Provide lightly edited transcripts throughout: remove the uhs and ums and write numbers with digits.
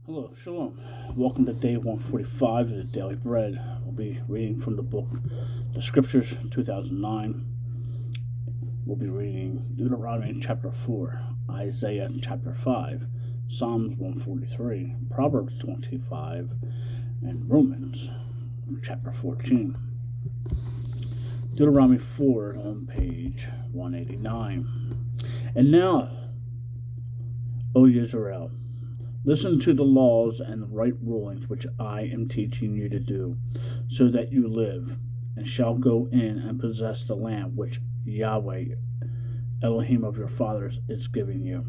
Hello, Shalom. Welcome to day 145 of the Daily Bread. We'll be reading from the book, The Scriptures, 2009. We'll be reading Deuteronomy chapter 4, Isaiah chapter 5, Psalms 143, Proverbs 25, and Romans chapter 14. Deuteronomy 4 on page 189. And now, O Israel, listen to the laws and the right rulings which I am teaching you to do, so that you live, and shall go in and possess the land which Yahweh, Elohim of your fathers, is giving you.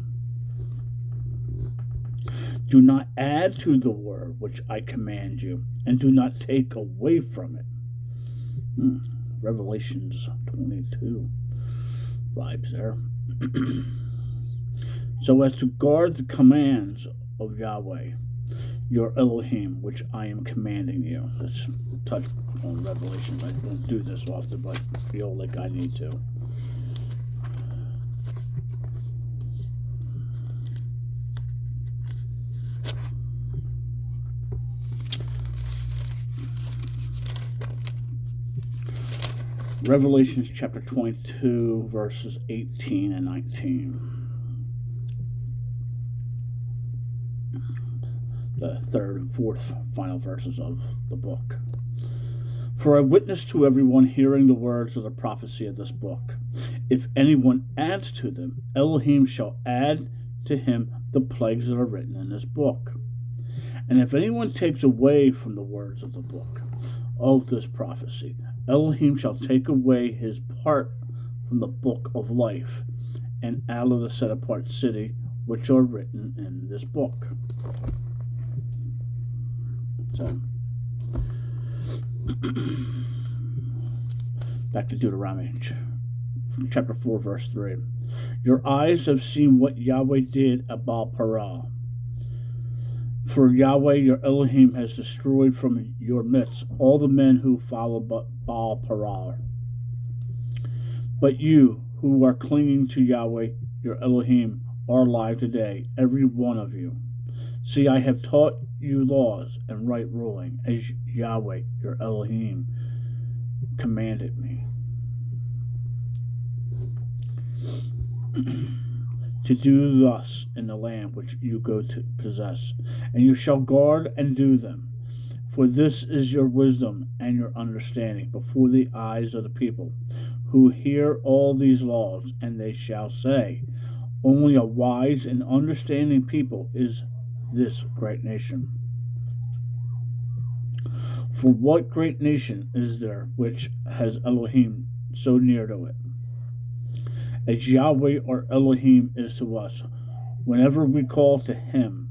Do not add to the word which I command you, and do not take away from it. Revelations 22 vibes there. So as to guard the commands of Yahweh, your Elohim, which I am commanding you. Let's touch on Revelation. I don't do this often, but feel like I need to. Revelations chapter 22, verses 18 and 19. The third and fourth final verses of the book. For I witness to everyone hearing the words of the prophecy of this book. If anyone adds to them, Elohim shall add to him the plagues that are written in this book. And if anyone takes away from the words of the book of this prophecy, Elohim shall take away his part from the book of life and out of the set apart city which are written in this book. So, back to Deuteronomy chapter 4, verse 3. Your eyes have seen what Yahweh did at Baal Perah. For Yahweh your Elohim has destroyed from your midst all the men who follow Baal Perah. But you who are clinging to Yahweh your Elohim are alive today, every one of you. See, I have taught you laws and right ruling, as Yahweh your Elohim commanded me. To do thus in the land which you go to possess, and you shall guard and do them. For this is your wisdom and your understanding before the eyes of the people, who hear all these laws, and they shall say, only a wise and understanding people is this great nation. For what great nation is there which has Elohim so near to it, as Yahweh our Elohim is to us, whenever we call to him?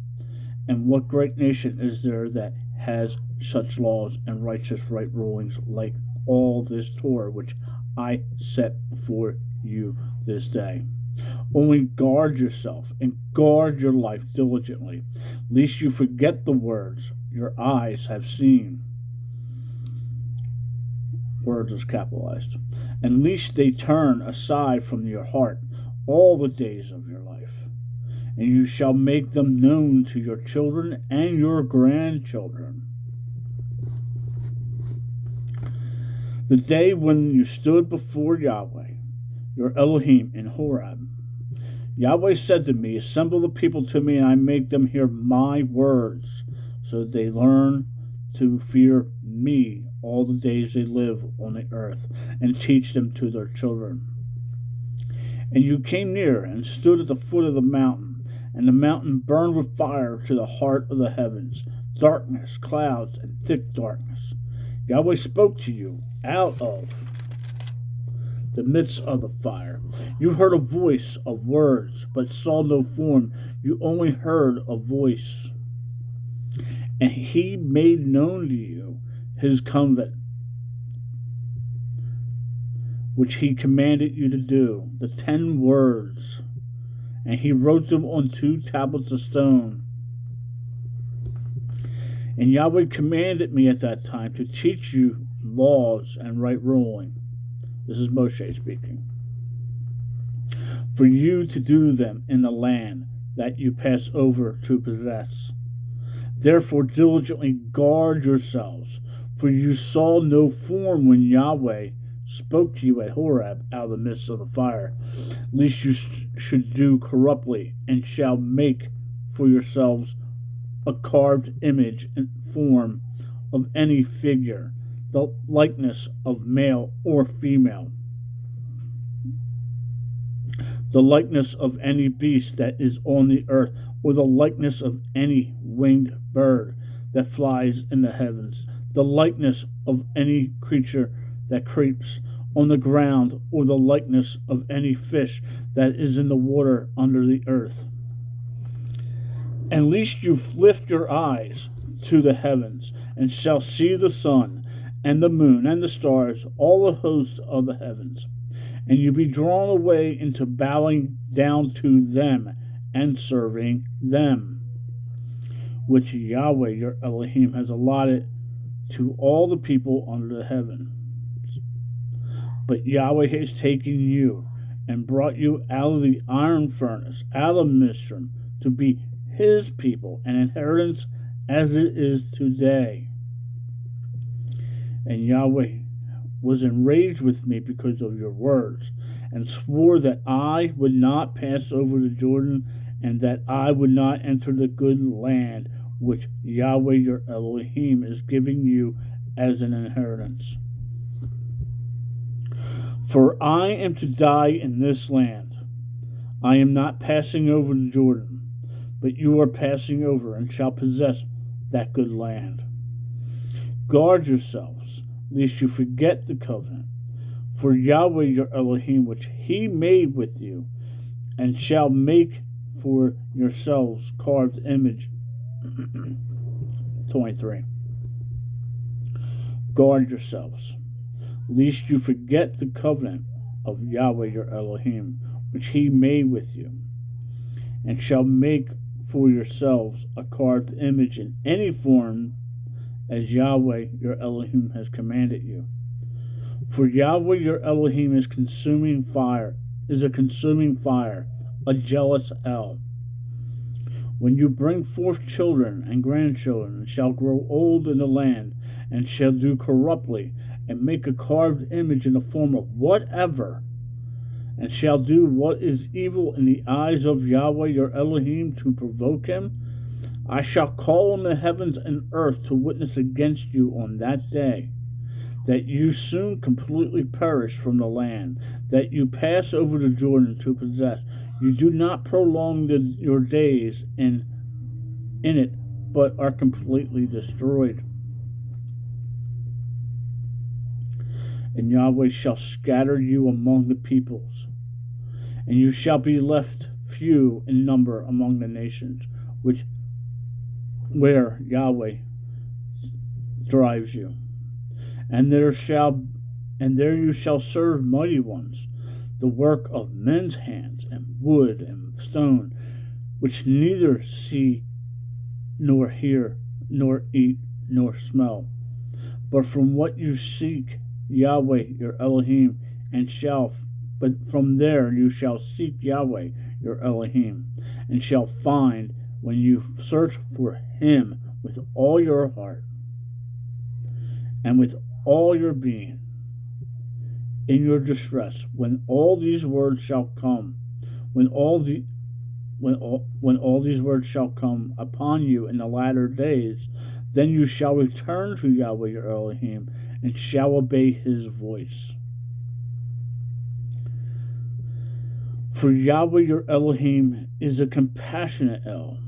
And what great nation is there that has such laws and righteous right rulings like all this Torah which I set before you this day? Only guard yourself and guard your life diligently, lest you forget the words your eyes have seen. Words is capitalized. And lest they turn aside from your heart all the days of your life. And you shall make them known to your children and your grandchildren. The day when you stood before Yahweh, your Elohim, in Horeb, Yahweh said to me, assemble the people to me, and I make them hear my words, so that they learn to fear me all the days they live on the earth, and teach them to their children. And you came near and stood at the foot of the mountain, and the mountain burned with fire to the heart of the heavens, darkness, clouds, and thick darkness. Yahweh spoke to you out of the midst of the fire. You heard a voice of words, but saw no form. You only heard a voice. And he made known to you his covenant, which he commanded you to do, the 10 words. And he wrote them on 2 tablets of stone. And Yahweh commanded me at that time to teach you laws and right ruling. This is Moshe speaking. For you to do them in the land that you pass over to possess, Therefore diligently guard yourselves, for you saw no form when Yahweh spoke to you at Horeb out of the midst of the fire, lest you should do corruptly, and shall make for yourselves a carved image and form of any figure, the likeness of male or female, the likeness of any beast that is on the earth, or the likeness of any winged bird that flies in the heavens, the likeness of any creature that creeps on the ground, or the likeness of any fish that is in the water under the earth. And lest you lift your eyes to the heavens, and shall see the sun, and the moon, and the stars, all the hosts of the heavens, and you be drawn away into bowing down to them, and serving them, which Yahweh your Elohim has allotted to all the people under the heaven. But Yahweh has taken you and brought you out of the iron furnace, out of Mizraim, to be his people, an inheritance as it is today. And Yahweh was enraged with me because of your words, and swore that I would not pass over the Jordan, and that I would not enter the good land which Yahweh your Elohim is giving you as an inheritance. For I am to die in this land. I am not passing over the Jordan, but you are passing over and shall possess that good land. Guard yourselves, lest you forget the covenant, for Yahweh your Elohim, which he made with you, and shall make for yourselves carved image. 23. Guard yourselves, lest you forget the covenant of Yahweh your Elohim, which he made with you, and shall make for yourselves a carved image in any form as Yahweh your Elohim has commanded you. For Yahweh your Elohim is a consuming fire, a jealous hell. When you bring forth children and grandchildren, and shall grow old in the land, and shall do corruptly, and make a carved image in the form of whatever, and shall do what is evil in the eyes of Yahweh your Elohim to provoke him, I shall call on the heavens and earth to witness against you on that day, that you soon completely perish from the land, that you pass over the Jordan to possess. You do not prolong your days in it, but are completely destroyed. And Yahweh shall scatter you among the peoples, and you shall be left few in number among the nations, where Yahweh drives you. And there you shall serve mighty ones, the work of men's hands, and wood and stone, which neither see nor hear, nor eat, nor smell. But from what you seek Yahweh your Elohim, but from there you shall seek Yahweh your Elohim, and shall find when you search for him with all your heart and with all your being. In your distress, when all these words shall come, when all these words shall come upon you in the latter days, then you shall return to Yahweh your Elohim, and shall obey his voice. For Yahweh your Elohim is a compassionate El.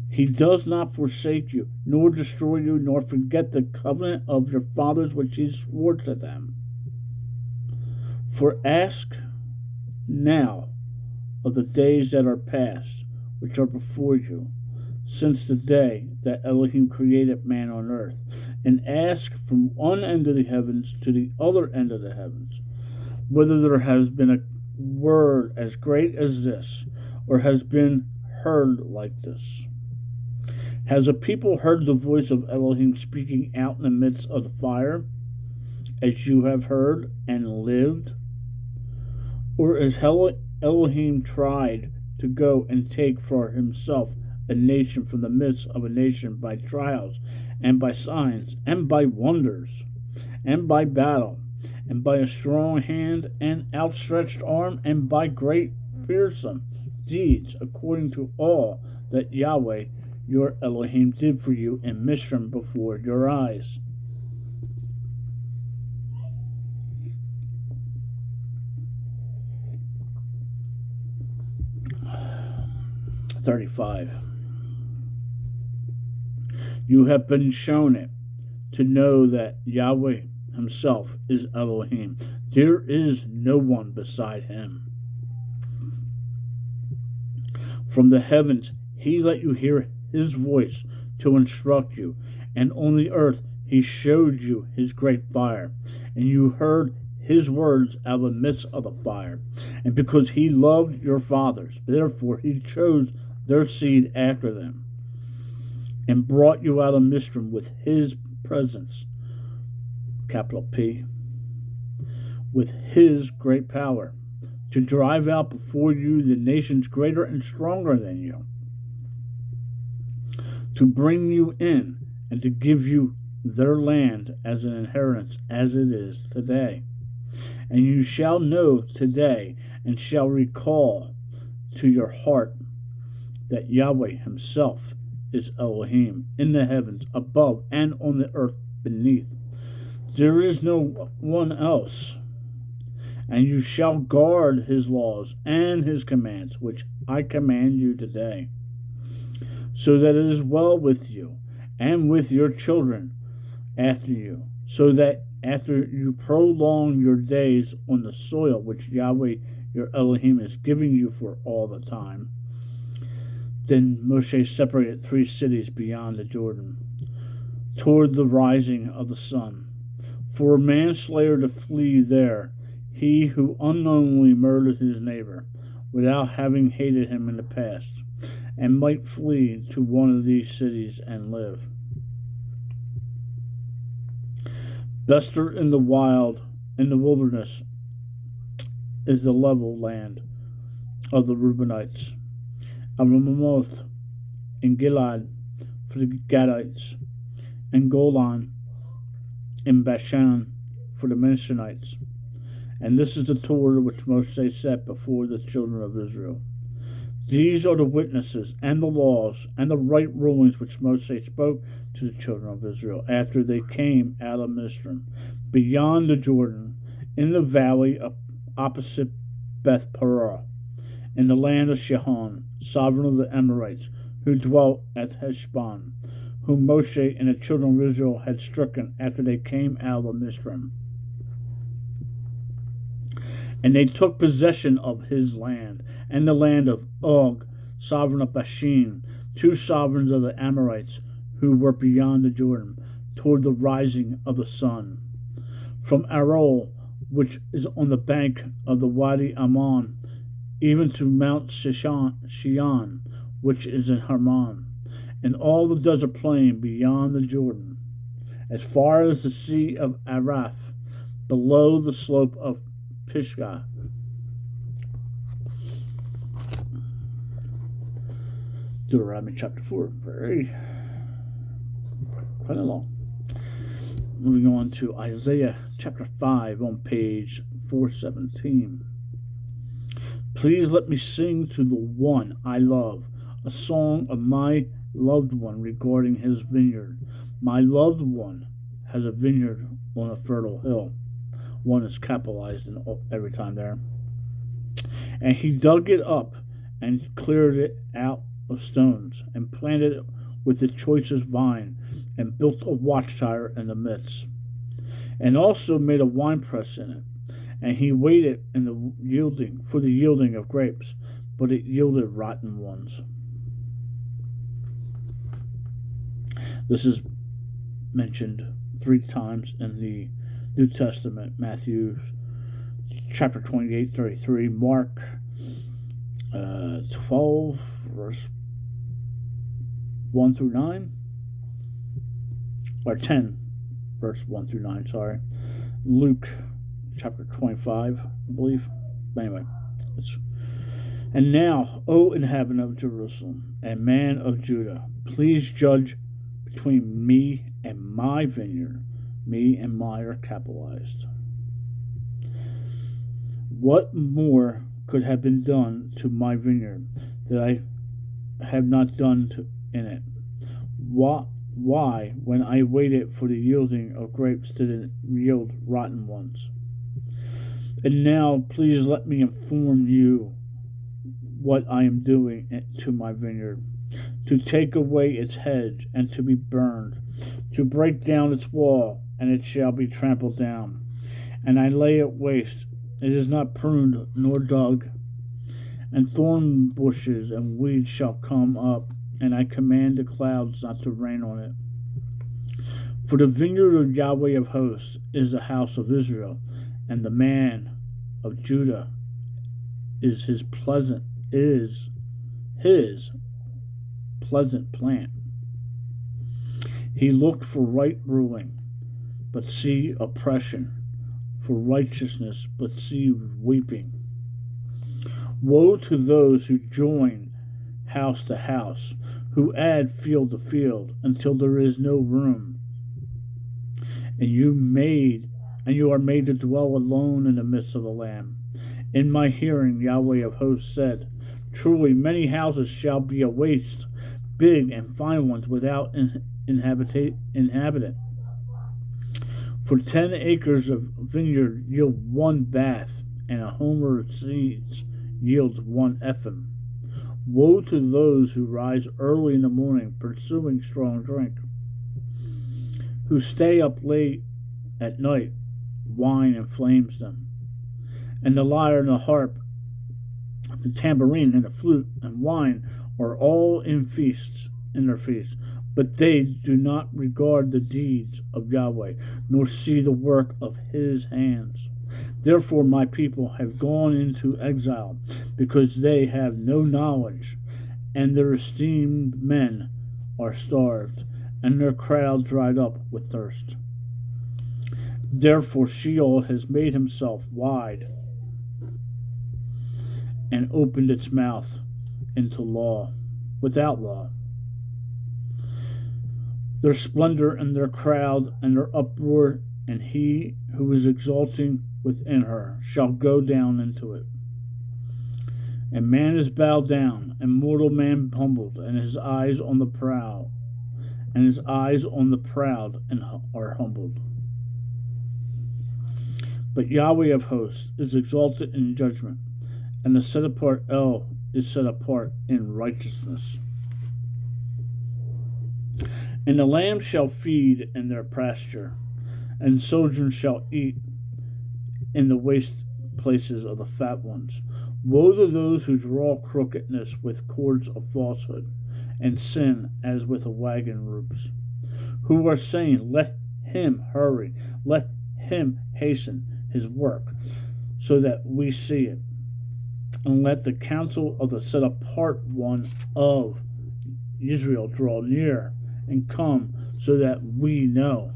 He does not forsake you, nor destroy you, nor forget the covenant of your fathers which he swore to them. For ask now of the days that are past, which are before you, since the day that Elohim created man on earth, and ask from one end of the heavens to the other end of the heavens, whether there has been a word as great as this, or has been heard like this. Has a people heard the voice of Elohim speaking out in the midst of the fire, as you have heard and lived? Or has Elohim tried to go and take for himself a nation from the midst of a nation by trials, and by signs, and by wonders, and by battle, and by a strong hand and outstretched arm, and by great fearsome deeds, according to all that Yahweh your Elohim did for you in Mishram before your eyes. $35. You have been shown it to know that Yahweh himself is Elohim. There is no one beside him. From the heavens he let you hear his voice to instruct you, and on the earth he showed you his great fire, and you heard his words out of the midst of the fire. And because he loved your fathers, therefore he chose their seed after them, and brought you out of Mishram with his presence, capital P, with his great power, to drive out before you the nations greater and stronger than you, to bring you in and to give you their land as an inheritance, as it is today. And you shall know today, and shall recall to your heart, that Yahweh himself is Elohim in the heavens above and on the earth beneath. There is no one else. And you shall guard his laws and his commands, which I command you today, so that it is well with you and with your children after you, so that after you prolong your days on the soil which Yahweh your Elohim is giving you for all the time. Then Moshe separated 3 cities beyond the Jordan, toward the rising of the sun, for a manslayer to flee there, he who unknowingly murdered his neighbor, without having hated him in the past, and might flee to one of these cities and live. Bester in the wilderness, is the level land of the Reubenites. Ramoth and Gilad for the Gadites, and Golan and Bashan for the Mennonites. And this is the Torah which Moshe set before the children of Israel. These are the witnesses and the laws and the right rulings which Moshe spoke to the children of Israel after they came out of Mishram, beyond the Jordan, in the valley opposite Beth Peorah, in the land of Shihon, sovereign of the Amorites, who dwelt at Heshbon, whom Moshe and the children of Israel had stricken after they came out of Mishram. And they took possession of his land, and the land of Og, sovereign of Bashan, 2 sovereigns of the Amorites, who were beyond the Jordan, toward the rising of the sun. From Arol, which is on the bank of the Wadi Ammon, even to Mount Shion, which is in Hermon, and all the desert plain beyond the Jordan, as far as the sea of Araph, below the slope of Pisgah. Deuteronomy chapter 4, quite long. Moving on to Isaiah chapter 5 on page 417. Please let me sing to the one I love, a song of my loved one regarding his vineyard. My loved one has a vineyard on a fertile hill. One is capitalized in every time there. And he dug it up and cleared it out of stones, and planted it with the choicest vine, and built a watchtower in the midst, and also made a winepress in it. And he waited in for the yielding of grapes, but it yielded rotten ones. This is mentioned 3 times in the New Testament: Matthew chapter 28, 33, Mark 12, verse 1 through 9, or 10, verse 1 through 9, sorry. Luke chapter 25, I believe. But anyway, And now, O inhabitant of Jerusalem and man of Judah, please judge between me and my vineyard. Me and my are capitalized. What more could have been done to my vineyard that I have not done in it? Why, when I waited for the yielding of grapes, did it yield rotten ones? And now, please let me inform you what I am doing to my vineyard: to take away its hedge and to be burned, to break down its wall, and it shall be trampled down, and I lay it waste. It is not pruned nor dug, and thorn bushes and weeds shall come up, and I command the clouds not to rain on it. For the vineyard of Yahweh of hosts is the house of Israel, and the man of Judah is his pleasant plant. He looked for right ruling, but see oppression, for righteousness, but see weeping. Woe to those who join house to house, who add field to field, until there is no room. And you are made to dwell alone in the midst of the land. In my hearing, Yahweh of hosts said, truly many houses shall be a waste, big and fine ones without inhabitant. For 10 acres of vineyard yield 1 bath, and a homer of seeds yields 1 ephah. Woe to those who rise early in the morning, pursuing strong drink, who stay up late at night. Wine inflames them, and the lyre and the harp, the tambourine and the flute and wine are all in their feasts. But they do not regard the deeds of Yahweh, nor see the work of his hands. Therefore my people have gone into exile, because they have no knowledge, and their esteemed men are starved, and their crowd dried up with thirst. Therefore Sheol has made himself wide, and opened its mouth into law, without law. Their splendor and their crowd and their uproar, and he who is exulting within her shall go down into it. And man is bowed down, and mortal man humbled, and his eyes on the proud, and are humbled. But Yahweh of hosts is exalted in judgment, and the set apart El is set apart in righteousness. And the lambs shall feed in their pasture, and sojourners shall eat in the waste places of the fat ones. Woe to those who draw crookedness with cords of falsehood, and sin as with a wagon ropes, who are saying, let him hurry, let him hasten his work, so that we see it. And let the counsel of the set apart one of Israel draw near and come, so that we know.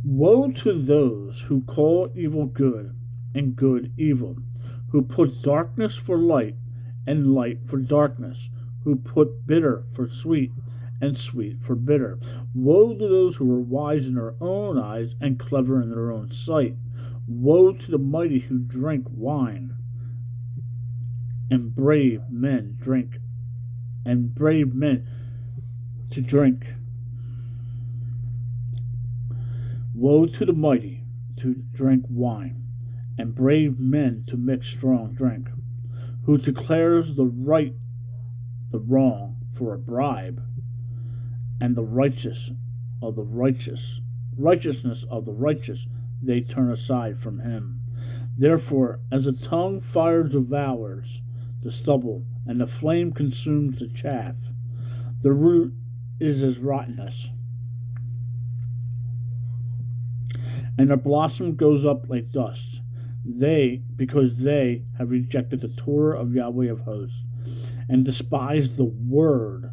Woe to those who call evil good and good evil, who put darkness for light and light for darkness, who put bitter for sweet and sweet for bitter. Woe to those who are wise in their own eyes and clever in their own sight. Woe to the mighty who drink wine, and brave men to drink. Woe to the mighty to drink wine, and brave men to mix strong drink, who declares the wrong for a bribe, and the righteousness of the righteous they turn aside from him. Therefore, as a tongue fire devours the stubble, and the flame consumes the chaff, the root is as rottenness, and the blossom goes up like dust. Because they have rejected the Torah of Yahweh of hosts, and despised the word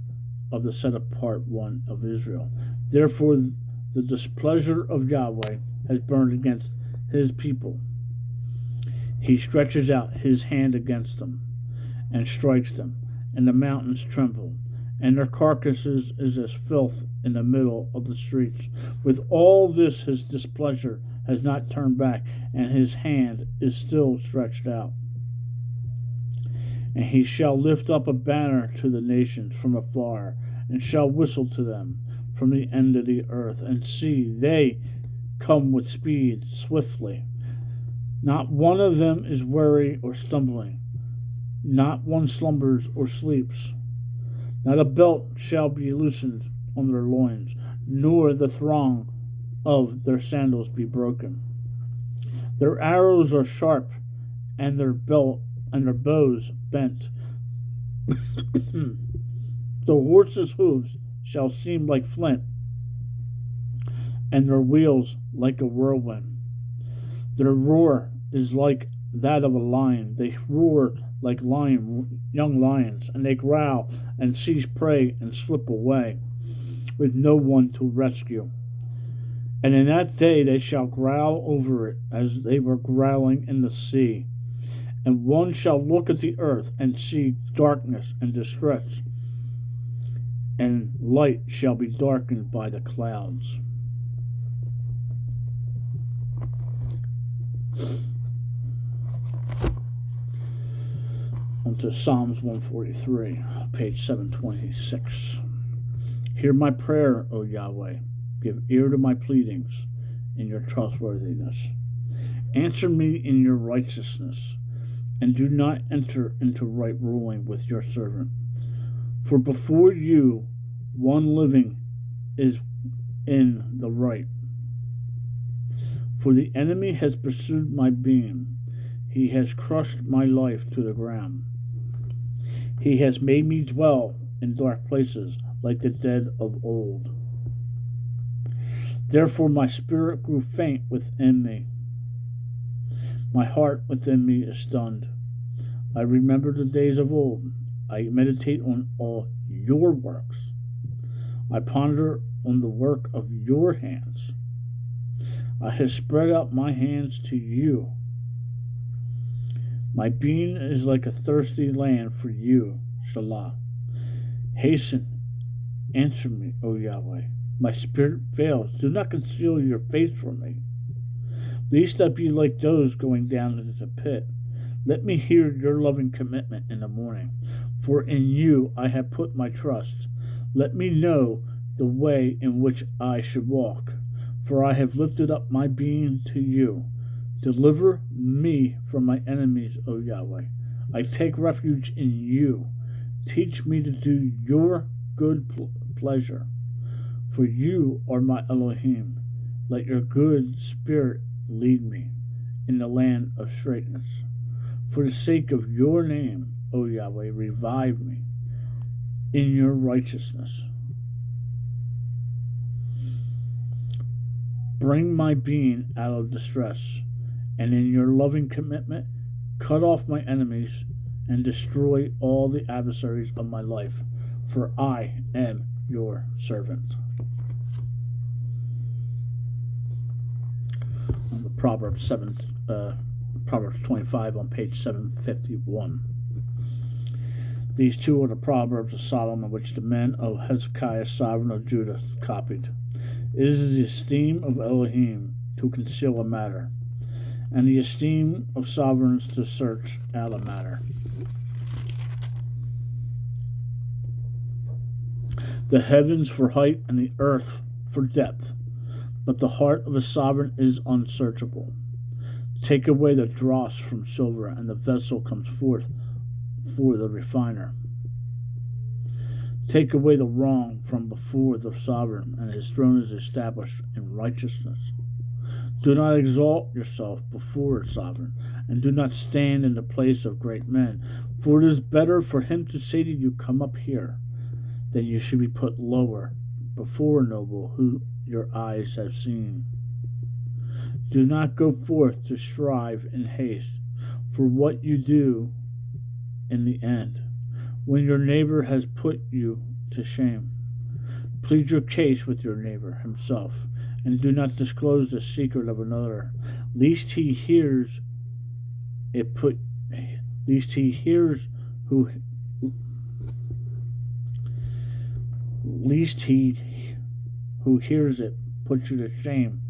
of the set apart one of Israel. Therefore the displeasure of Yahweh has burned against his people. He stretches out his hand against them and strikes them, and the mountains tremble, and their carcasses is as filth in the middle of the streets. With all this his displeasure has not turned back, and his hand is still stretched out. And he shall lift up a banner to the nations from afar, and shall whistle to them from the end of the earth. And see, they come with speed, swiftly. Not one of them is weary or stumbling. Not one slumbers or sleeps. Not a belt shall be loosened on their loins, nor the thong of their sandals be broken. Their arrows are sharp, and their bows bent. The horses' hooves shall seem like flint, and their wheels like a whirlwind. Their roar is like that of a lion. They roar like young lions, and they growl and seize prey and slip away, with no one to rescue. And in that day they shall growl over it as they were growling in the sea. And one shall look at the earth and see darkness and distress, and light shall be darkened by the clouds. On to Psalms 143, page 726. Hear my prayer, O Yahweh. Give ear to my pleadings in your trustworthiness. Answer me in your righteousness, and do not enter into right ruling with your servant. For before you, one living is in the right. For the enemy has pursued my being. He has crushed my life to the ground. He has made me dwell in dark places like the dead of old. Therefore my spirit grew faint within me. My heart within me is stunned. I remember the days of old. I meditate on all your works. I ponder on the work of your hands. I have spread out my hands to you. My being is like a thirsty land for you, Salah. Hasten, answer me, O Yahweh. My spirit fails. Do not conceal your face from me, lest I be like those going down into the pit. Let me hear your loving commitment in the morning, for in you I have put my trust. Let me know the way in which I should walk, for I have lifted up my being to you. Deliver me from my enemies, O Yahweh. I take refuge in you. Teach me to do your good pleasure, for you are my Elohim. Let your good spirit lead me in the land of straightness. For the sake of your name, O Yahweh, revive me in your righteousness. Bring my being out of distress, and in your loving commitment, cut off my enemies and destroy all the adversaries of my life, for I am your servant. On the Proverbs 25 on page 751. These two are the Proverbs of Solomon, which the men of Hezekiah, sovereign of Judah, copied. It is the esteem of Elohim to conceal a matter, and the esteem of sovereigns to search out a matter. The heavens for height and the earth for depth, but the heart of a sovereign is unsearchable. Take away the dross from silver, and the vessel comes forth for the refiner. Take away the wrong from before the sovereign, and his throne is established in righteousness. Do not exalt yourself before a sovereign, and do not stand in the place of great men, for it is better for him to say to you, "Come up here," than you should be put lower before a noble who your eyes have seen. Do not go forth to strive in haste for what you do in the end, when your neighbor has put you to shame. Plead your case with your neighbor himself, and do not disclose the secret of another, lest he hears it put least he hears who least he who hears it puts you to shame,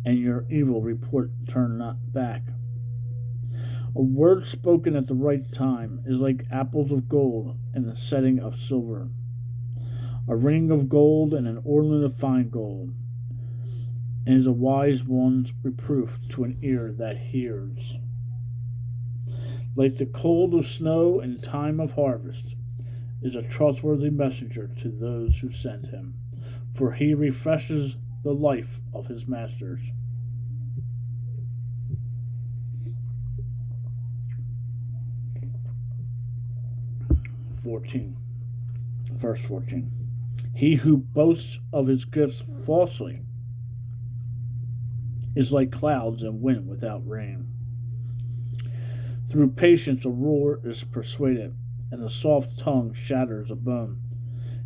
and your evil report turn not back. A word spoken at the right time is like apples of gold in the setting of silver, a ring of gold and an ornament of fine gold, and is a wise one's reproof to an ear that hears. Like the cold of snow in time of harvest is a trustworthy messenger to those who send him, for he refreshes the life of his masters. Verse 14. He who boasts of his gifts falsely is like clouds and wind without rain. Through patience a ruler is persuaded, and a soft tongue shatters a bone.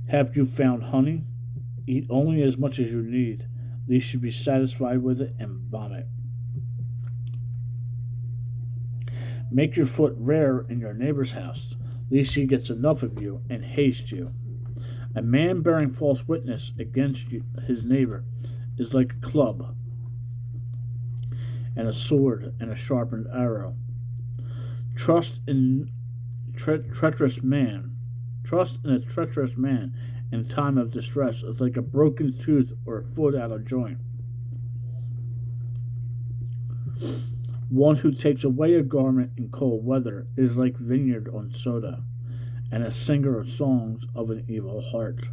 Have you found honey? Eat only as much as you need, lest you be satisfied with it and vomit. Make your foot rare in your neighbor's house, lest he gets enough of you and haste you. A man bearing false witness against his neighbor is like a club, and a sword and a sharpened arrow. Trust in a treacherous man in time of distress is like a broken tooth or a foot out of joint. One who takes away a garment in cold weather is like vineyard on soda, and a singer of songs of an evil heart.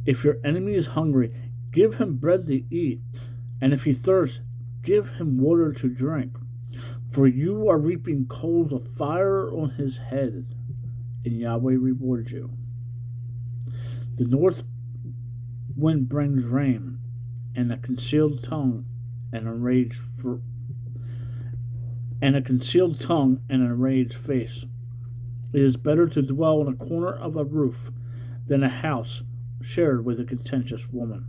If your enemy is hungry, give him bread to eat, and if he thirsts, give him water to drink. For you are reaping coals of fire on his head, and Yahweh rewards you. The north wind brings rain, and a concealed tongue and an enraged face. It is better to dwell in a corner of a roof than a house shared with a contentious woman.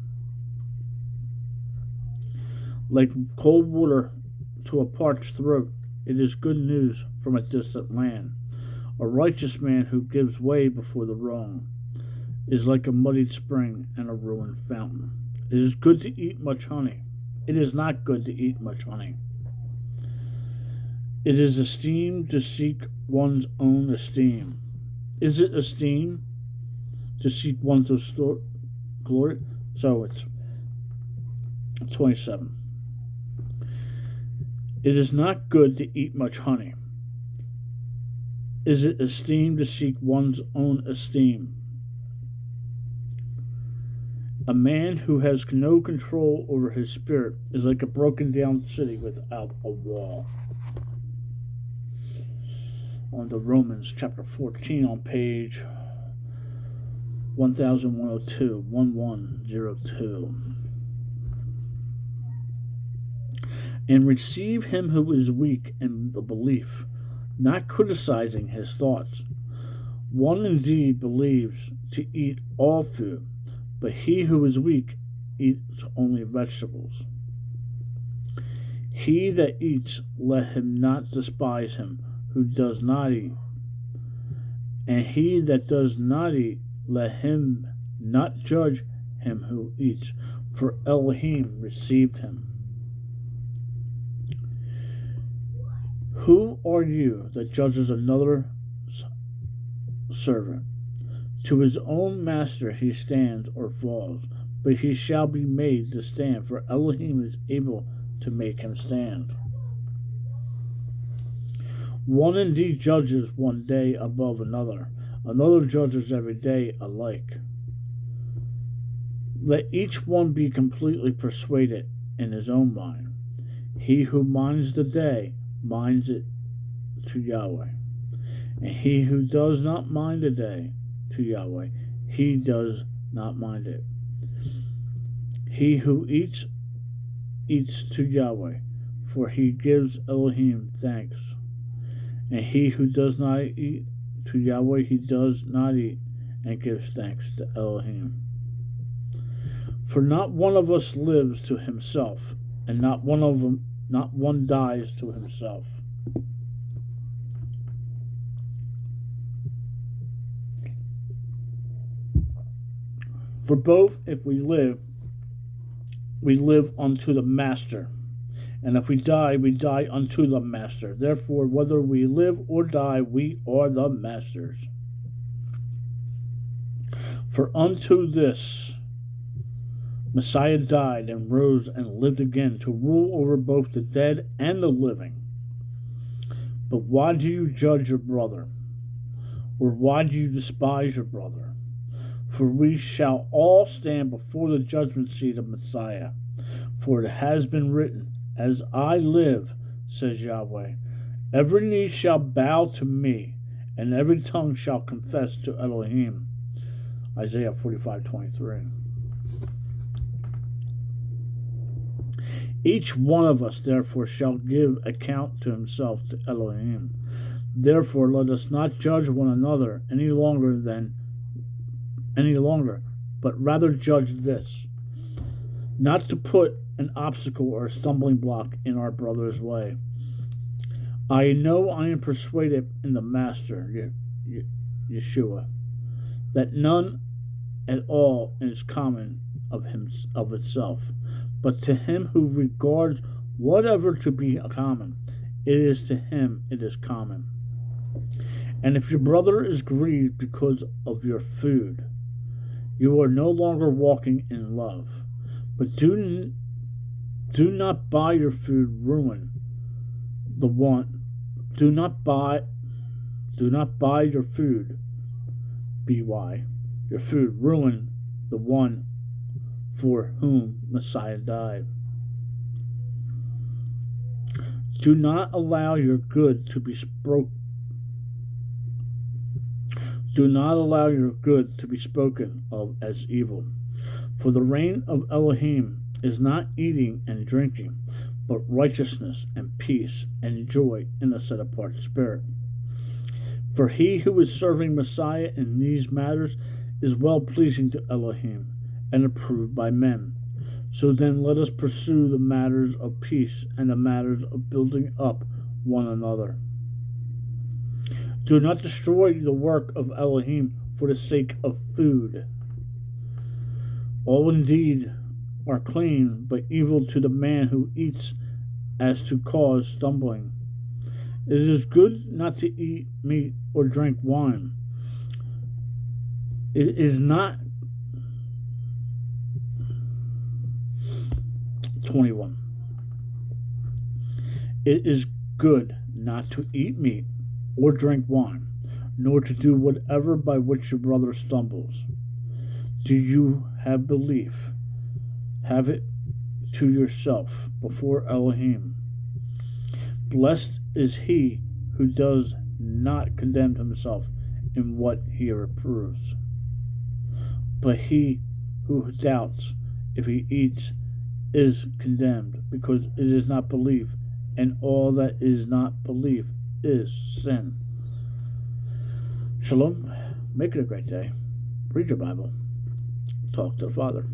Like cold water to a parched throat, it is good news from a distant land. A righteous man who gives way before the wrong is like a muddied spring and a ruined fountain. It is good to eat much honey. It is not good to eat much honey. It is esteemed to seek one's own esteem. Is it esteem to seek one's glory? So it's 27. It is not good to eat much honey. Is it esteemed to seek one's own esteem? A man who has no control over his spirit is like a broken down city without a wall. On to Romans chapter 14 on page 1102. And receive him who is weak in the belief, not criticizing his thoughts. One indeed believes to eat all food, but he who is weak eats only vegetables. He that eats, let him not despise him who does not eat, and he that does not eat, let him not judge him who eats, for Elohim received him. Who are you that judges another's servant? To his own master he stands or falls, but he shall be made to stand, for Elohim is able to make him stand. One indeed judges one day above another, another judges every day alike. Let each one be completely persuaded in his own mind. He who minds the day minds it to Yahweh, and he who does not mind the day to Yahweh, he does not mind it. He who eats, eats to Yahweh, for he gives Elohim thanks. And he who does not eat to Yahweh, he does not eat and gives thanks to Elohim. For not one of us lives to himself, and not one dies to himself. For both, if we live unto the Master. And if we die unto the Master. Therefore, whether we live or die, we are the Master's. For unto this Messiah died and rose and lived again to rule over both the dead and the living. But why do you judge your brother? Or why do you despise your brother? For we shall all stand before the judgment seat of Messiah. For it has been written, As I live, says Yahweh, every knee shall bow to me, and every tongue shall confess to Elohim. Isaiah 45:23. Each one of us, therefore, shall give account to himself to Elohim. Therefore, let us not judge one another any longer, but rather judge this, not to put an obstacle or a stumbling block in our brother's way. I know I am persuaded in the Master, Yeshua, that none at all is common of itself, but to him who regards whatever to be common, it is to him it is common. And if your brother is grieved because of your food, you are no longer walking in love. But do not by your food ruin the one. Do not buy your food, your food ruin the one for whom Messiah died. Do not allow your good to be spoken of as evil. For the reign of Elohim is not eating and drinking, but righteousness and peace and joy in a set-apart spirit. For he who is serving Messiah in these matters is well-pleasing to Elohim and approved by men. So then let us pursue the matters of peace and the matters of building up one another. Do not destroy the work of Elohim for the sake of food. All indeed are clean, but evil to the man who eats as to cause stumbling. It is good not to eat meat or drink wine. It is not 21. It is good not to eat meat or drink wine, nor to do whatever by which your brother stumbles. Do you have belief? Have it to yourself before Elohim. Blessed is he who does not condemn himself in what he approves. But he who doubts if he eats is condemned, because it is not belief, and all that is not belief is sin. Shalom. Make it a great day. Read your Bible. Talk to the Father.